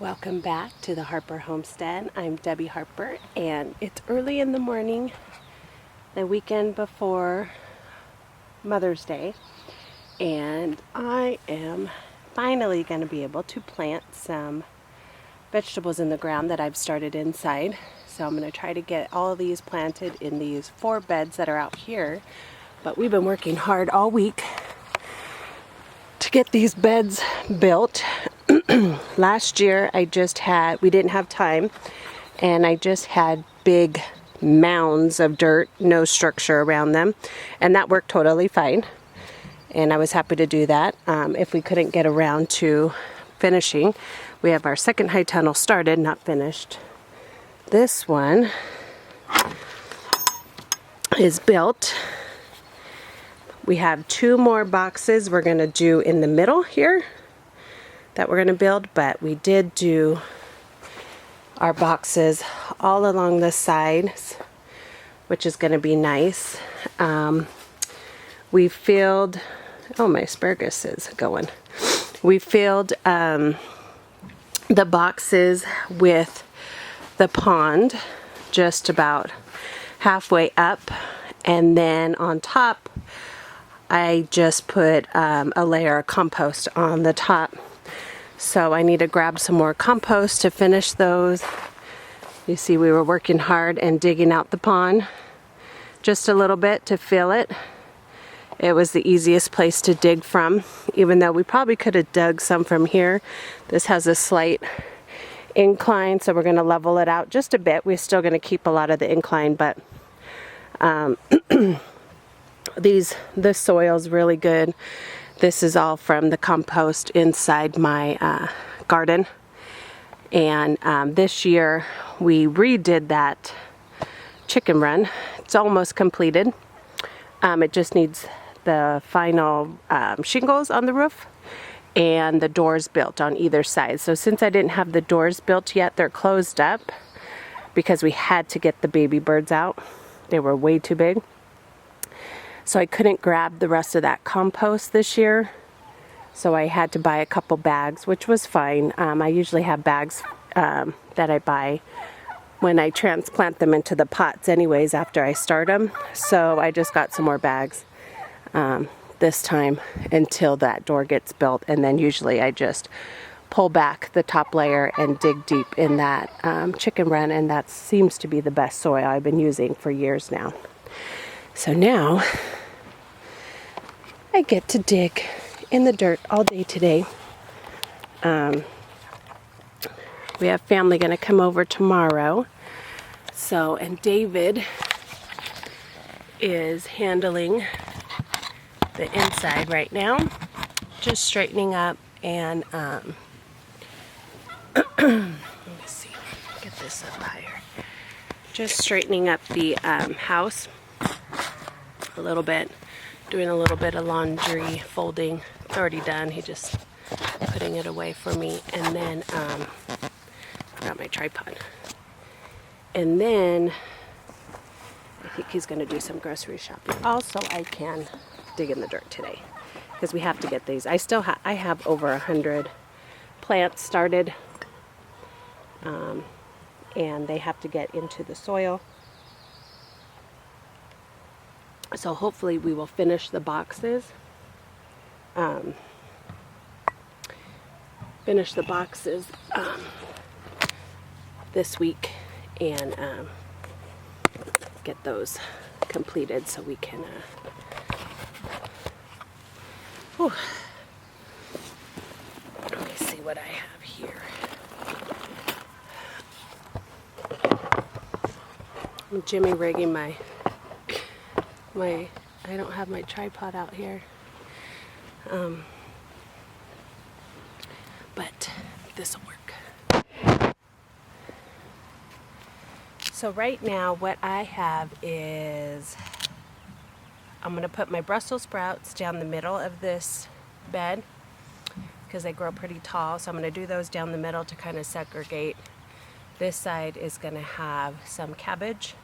Welcome back to the Harper Homestead. I'm Debbie Harper, and it's early in the morning, the weekend before Mother's Day, and I am finally going to be able to plant some vegetables in the ground that I've started inside. So I'm going to try to get all of these planted in these 4 beds that are out here, but we've been working hard all week to get these beds built. Last year we didn't have time, and I just had big mounds of dirt, no structure around them, and that worked totally fine, and I was happy to do that. If we couldn't get around to finishing, we have our second high tunnel started, not finished. This one is built. We have 2 more boxes we're going to do in the middle here that we're going to build, but we did do our boxes all along the sides, which is going to be nice. We filled, oh, my asparagus is going. We filled the boxes with the pond just about halfway up, and then on top I just put a layer of compost on the top. So I need to grab some more compost to finish those. You see, we were working hard and digging out the pond just a little bit to fill it. It was the easiest place to dig from, even though we probably could have dug some from here. This has a slight incline, so we're going to level it out just a bit. We're still going to keep a lot of the incline, but the soil's really good. This is all from the compost inside my garden. And this year we redid that chicken run. It's almost completed. It just needs the final shingles on the roof and the doors built on either side. So since I didn't have the doors built yet, they're closed up because we had to get the baby birds out. They were way too big. So I couldn't grab the rest of that compost this year. So I had to buy a couple bags, which was fine. I usually have bags that I buy when I transplant them into the pots anyways after I start them. So I just got some more bags this time until that door gets built. And then usually I just pull back the top layer and dig deep in that chicken run. And that seems to be the best soil I've been using for years now. So now I get to dig in the dirt all day today. We have family going to come over tomorrow. So, and David is handling the inside right now, just straightening up and let me see, get this up higher. Just straightening up the house a little bit. Doing a little bit of laundry, folding. It's already done. He just putting it away for me. And then, got my tripod. And then, I think he's going to do some grocery shopping. Also, I can dig in the dirt today because we have to get these. I have over 100 plants started, and they have to get into the soil. So hopefully we will finish the boxes. This week and get those completed so we can. Let me see what I have here. I'm jimmy rigging my. I don't have my tripod out here, but this will work. So right now what I have is I'm going to put my Brussels sprouts down the middle of this bed because they grow pretty tall, so I'm going to do those down the middle to kind of segregate. This side is going to have some cabbage,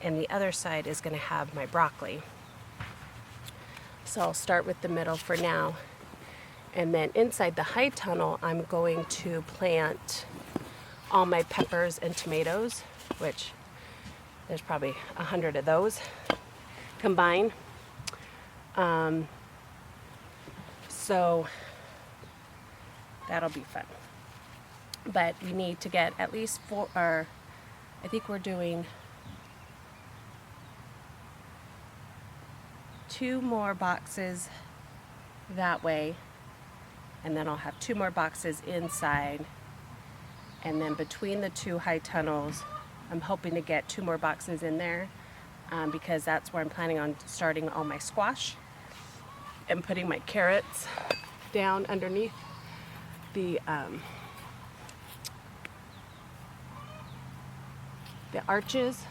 and the other side is going to have my broccoli. So I'll start with the middle for now, And then inside the high tunnel, I'm going to plant all my peppers and tomatoes, which there's probably 100 of those combined. So that'll be fun. But we need to get at least 4, or I think we're doing 2 more boxes that way, and then I'll have 2 more boxes inside, and then between the 2 high tunnels I'm hoping to get 2 more boxes in there, because that's where I'm planning on starting all my squash and putting my carrots down underneath the arches,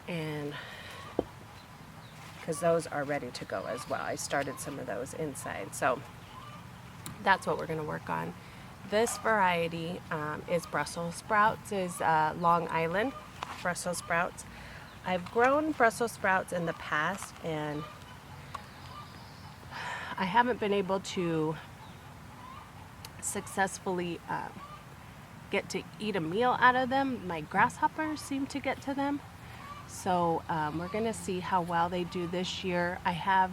and because those are ready to go as well. I started some of those inside, so that's what we're going to work on. This variety is Brussels sprouts, is Long Island Brussels sprouts. I've grown Brussels sprouts in the past, and I haven't been able to successfully get to eat a meal out of them. My grasshoppers seem to get to them. So we're gonna see how well they do this year. I have,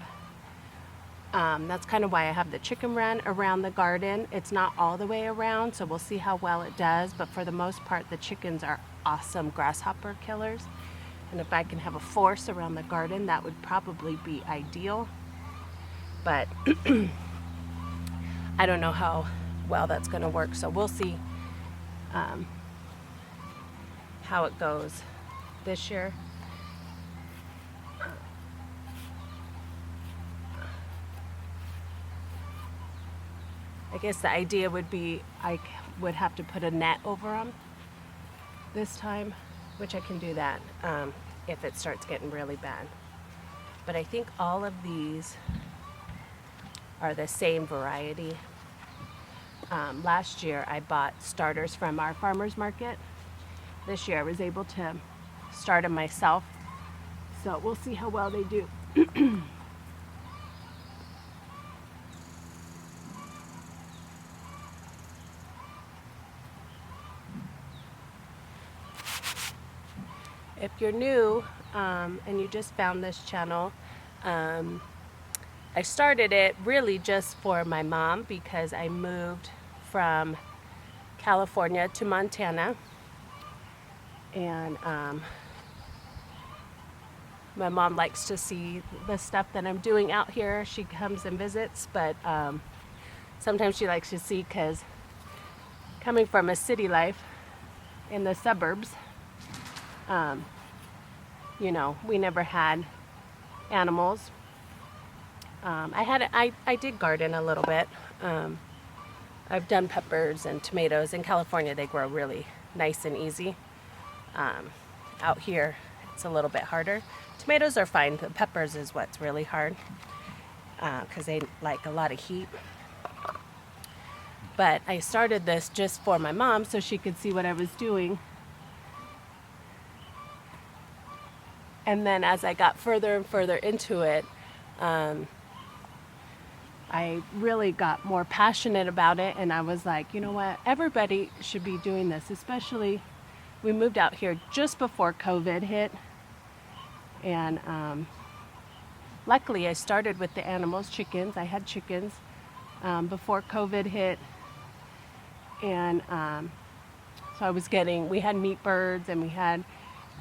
that's kind of why I have the chicken run around the garden. It's not all the way around, so we'll see how well it does. But for the most part, the chickens are awesome grasshopper killers. And if I can have a force around the garden, that would probably be ideal. But I don't know how well that's gonna work, so we'll see how it goes this year. I guess the idea would be I would have to put a net over them this time, which I can do that if it starts getting really bad. But I think all of these are the same variety. Last year I bought starters from our farmers market. This year I was able to start them myself, so we'll see how well they do. If you're new and you just found this channel, I started it really just for my mom because I moved from California to Montana, and my mom likes to see the stuff that I'm doing out here. She comes and visits, but sometimes she likes to see, because coming from a city life in the suburbs, you know, we never had animals. I did garden a little bit. I've done peppers and tomatoes. In California, they grow really nice and easy. Out here, it's a little bit harder. Tomatoes are fine. The peppers is what's really hard, because they like a lot of heat. But I started this just for my mom so she could see what I was doing. And then as I got further and further into it, I really got more passionate about it, and I was like, you know what, everybody should be doing this. Especially, we moved out here just before COVID hit, and luckily I started with the animals, chickens. I had chickens before COVID hit, and so we had meat birds, and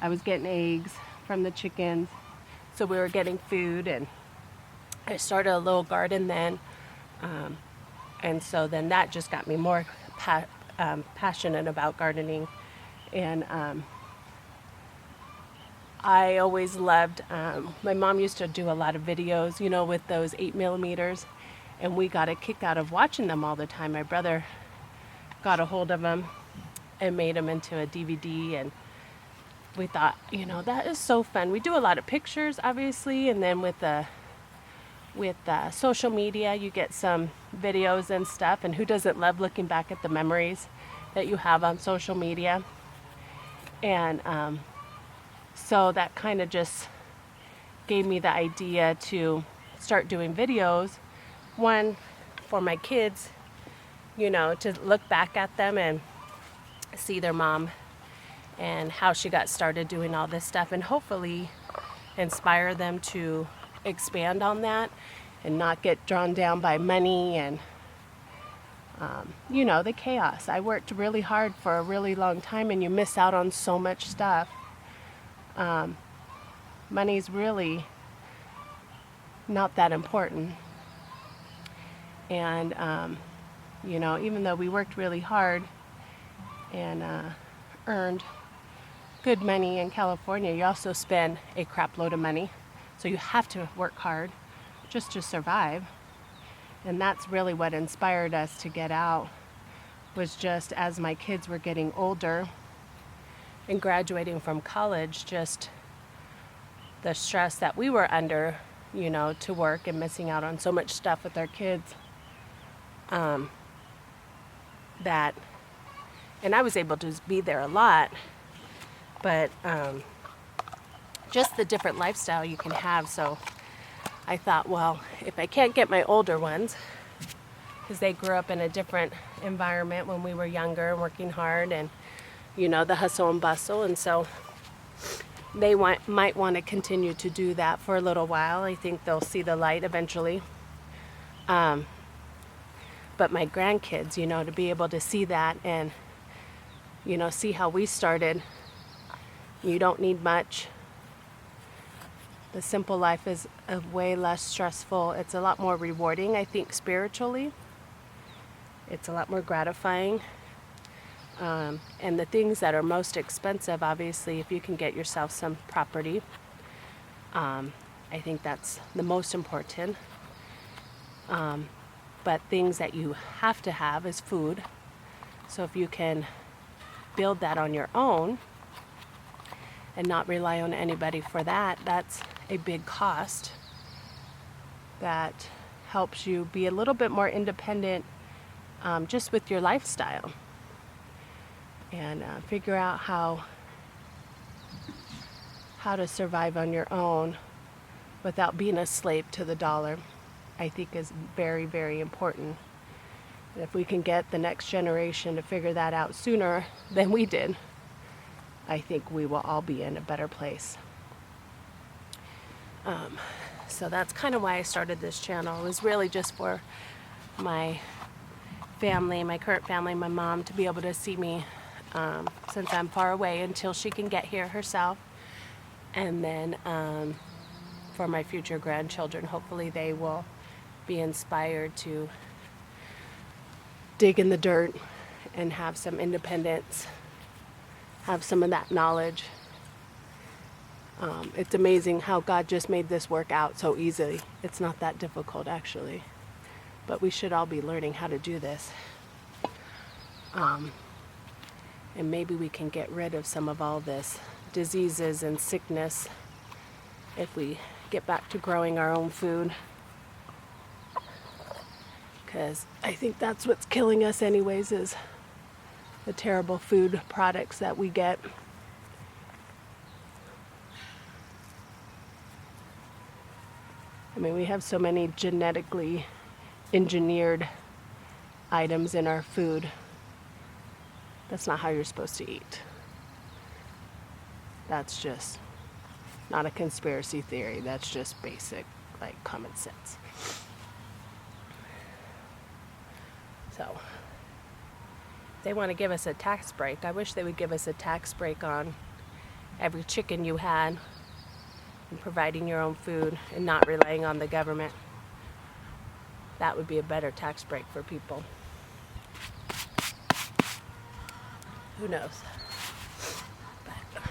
I was getting eggs from the chickens, so we were getting food, and I started a little garden then, and so then that just got me more passionate about gardening. And I always loved, my mom used to do a lot of videos, you know, with those 8mm, and we got a kick out of watching them all the time. My brother got a hold of them and made them into a DVD, and we thought, you know, that is so fun. We do a lot of pictures, obviously, and then with social media, you get some videos and stuff, and who doesn't love looking back at the memories that you have on social media? And so that kind of just gave me the idea to start doing videos one, for my kids, you know, to look back at them and see their mom and how she got started doing all this stuff, and hopefully inspire them to expand on that and not get drawn down by money and you know, the chaos. I worked really hard for a really long time, and you miss out on so much stuff. Money's really not that important. And you know, even though we worked really hard and earned good money in California, you also spend a crap load of money. So you have to work hard just to survive. And that's really what inspired us to get out, was just as my kids were getting older and graduating from college, just the stress that we were under, you know, to work and missing out on so much stuff with our kids. That, and I was able to be there a lot, but just the different lifestyle you can have. So I thought, well, if I can't get my older ones, because they grew up in a different environment when we were younger and working hard and, you know, the hustle and bustle, and so they might want to continue to do that for a little while. I think they'll see the light eventually. But my grandkids, you know, to be able to see that and, you know, see how we started. You don't need much. The simple life is way less stressful. It's a lot more rewarding, I think, spiritually. It's a lot more gratifying. And the things that are most expensive, obviously, if you can get yourself some property, I think that's the most important. But things that you have to have is food. So if you can build that on your own and not rely on anybody for that, that's a big cost that helps you be a little bit more independent just with your lifestyle, and figure out how to survive on your own without being a slave to the dollar, I think is very, very important. And if we can get the next generation to figure that out sooner than we did, I think we will all be in a better place. So that's kind of why I started this channel. It was really just for my family, my current family, my mom, to be able to see me since I'm far away until she can get here herself. And then for my future grandchildren, hopefully they will be inspired to dig in the dirt and have some independence, have some of that knowledge. It's amazing how God just made this work out so easily. It's not that difficult, actually. But we should all be learning how to do this. And maybe we can get rid of some of all this diseases and sickness if we get back to growing our own food. Because I think that's what's killing us anyways, is the terrible food products that we get. I mean, we have so many genetically engineered items in our food. That's not how you're supposed to eat. That's just not a conspiracy theory. That's just basic, like, common sense. So, they want to give us a tax break. I wish they would give us a tax break on every chicken you had, and providing your own food and not relying on the government. That would be a better tax break for people. Who knows? But,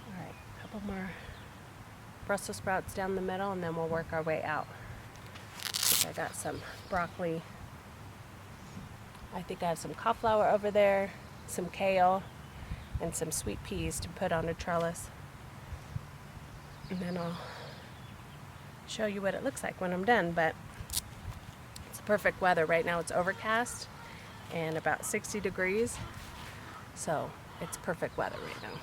all right, a couple more Brussels sprouts down the middle, and then we'll work our way out. I got some broccoli. I think I have some cauliflower over there, some kale, and some sweet peas to put on a trellis. And then I'll show you what it looks like when I'm done. But it's perfect weather. Right now it's overcast and about 60 degrees. So it's perfect weather right now.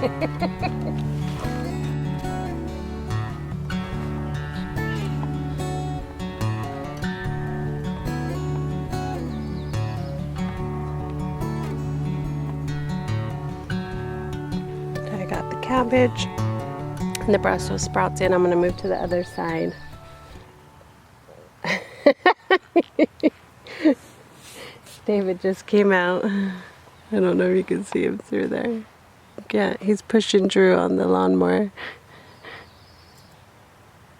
I got the cabbage and the Brussels sprouts in. I'm going to move to the other side. David just came out. I don't know if you can see him through there. Yeah, he's pushing Drew on the lawnmower.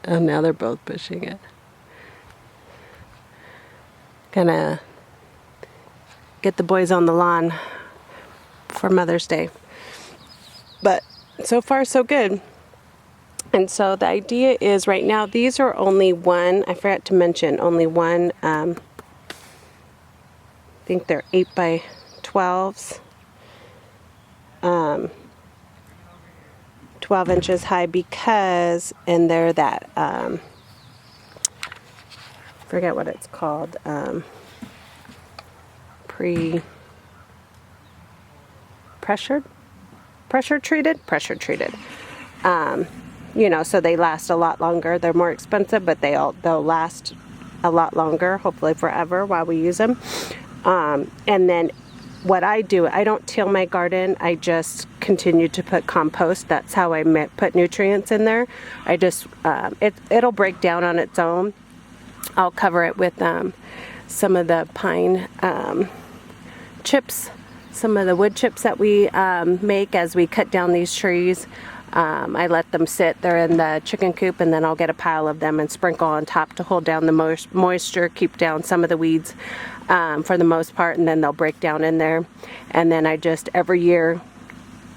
Oh, now they're both pushing it. Gonna get the boys on the lawn for Mother's Day. But so far so good. And so the idea is right now these are only one, I forgot to mention, only one, I think they're 8 by 12s, 12 inches high because, and they're that, forget what it's called, pressure treated. You know, so they last a lot longer. They're more expensive, but they'll last a lot longer, hopefully forever while we use them. And then what I do, I don't till my garden. I just continue to put compost. That's how I put nutrients in there. I just, it'll break down on its own. I'll cover it with some of the pine chips, some of the wood chips that we make as we cut down these trees. I let them sit. They're in the chicken coop, and then I'll get a pile of them and sprinkle on top to hold down the moisture, keep down some of the weeds for the most part, and then they'll break down in there. And then I just every year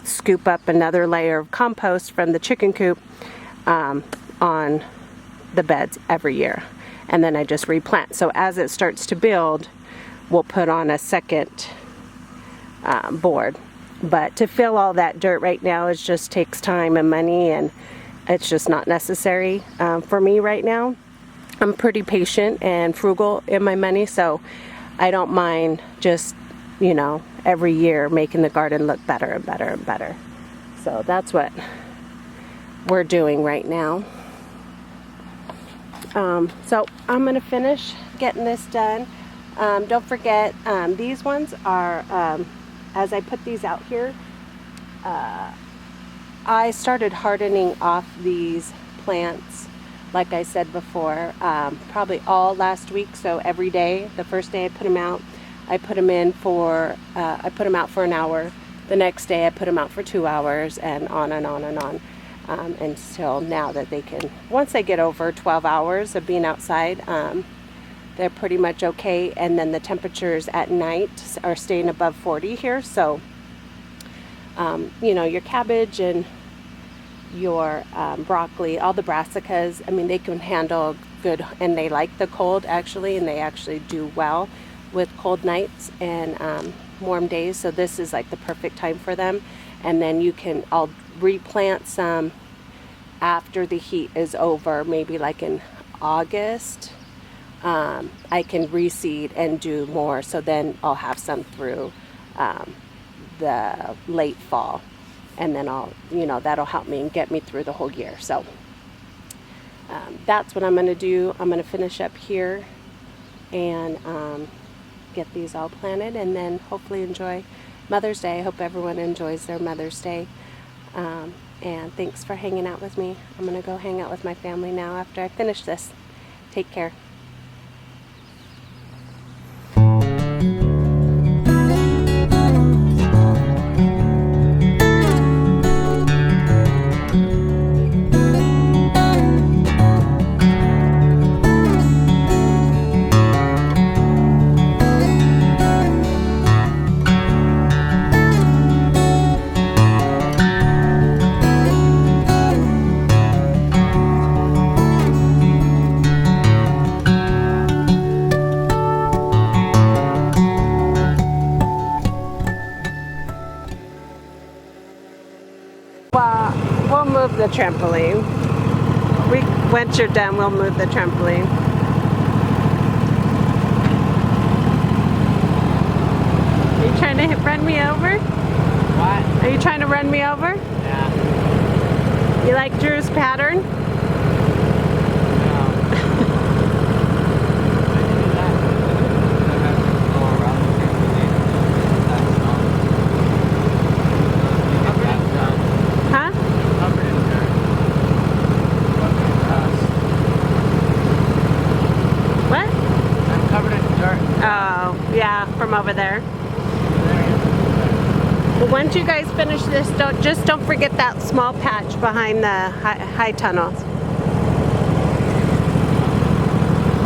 scoop up another layer of compost from the chicken coop on the beds every year. And then I just replant. So as it starts to build, we'll put on a second board. But to fill all that dirt right now, it just takes time and money, and it's just not necessary for me right now. I'm pretty patient and frugal in my money, so I don't mind just, you know, every year making the garden look better and better and better. So that's what we're doing right now. So I'm going to finish getting this done. Don't forget, these ones are... as I put these out here, I started hardening off these plants, like I said before, probably all last week. So every day, the first day I put them out, I put them in for, I put them out for an hour. The next day I put them out for 2 hours, and on and on and on. Until now that they can, once they get over 12 hours of being outside, they're pretty much okay. And then the temperatures at night are staying above 40 here. So, you know, your cabbage and your broccoli, all the brassicas, I mean, they can handle good, and they like the cold actually, and they actually do well with cold nights and warm days. So this is like the perfect time for them. And then I'll replant some after the heat is over, maybe like in August. I can reseed and do more, so then I'll have some through the late fall, and then that'll help me and get me through the whole year. So that's what I'm going to do. I'm going to finish up here and get these all planted, and then hopefully enjoy Mother's Day. I hope everyone enjoys their Mother's Day. And thanks for hanging out with me. I'm going to go hang out with my family now after I finish this. Take care. We'll move the trampoline. Once you're done, we'll move the trampoline. Are you trying to run me over? What? Are you trying to run me over? Yeah. You like Drew's pattern? Huh? What? I'm covered in dirt. Oh, yeah, from over there. Well, once you guys finish this, don't forget that small patch behind the high tunnels.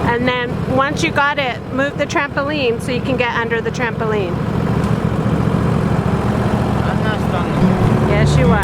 And then once you got it, move the trampoline so you can get under the trampoline. I'm not strong. Yes, you are.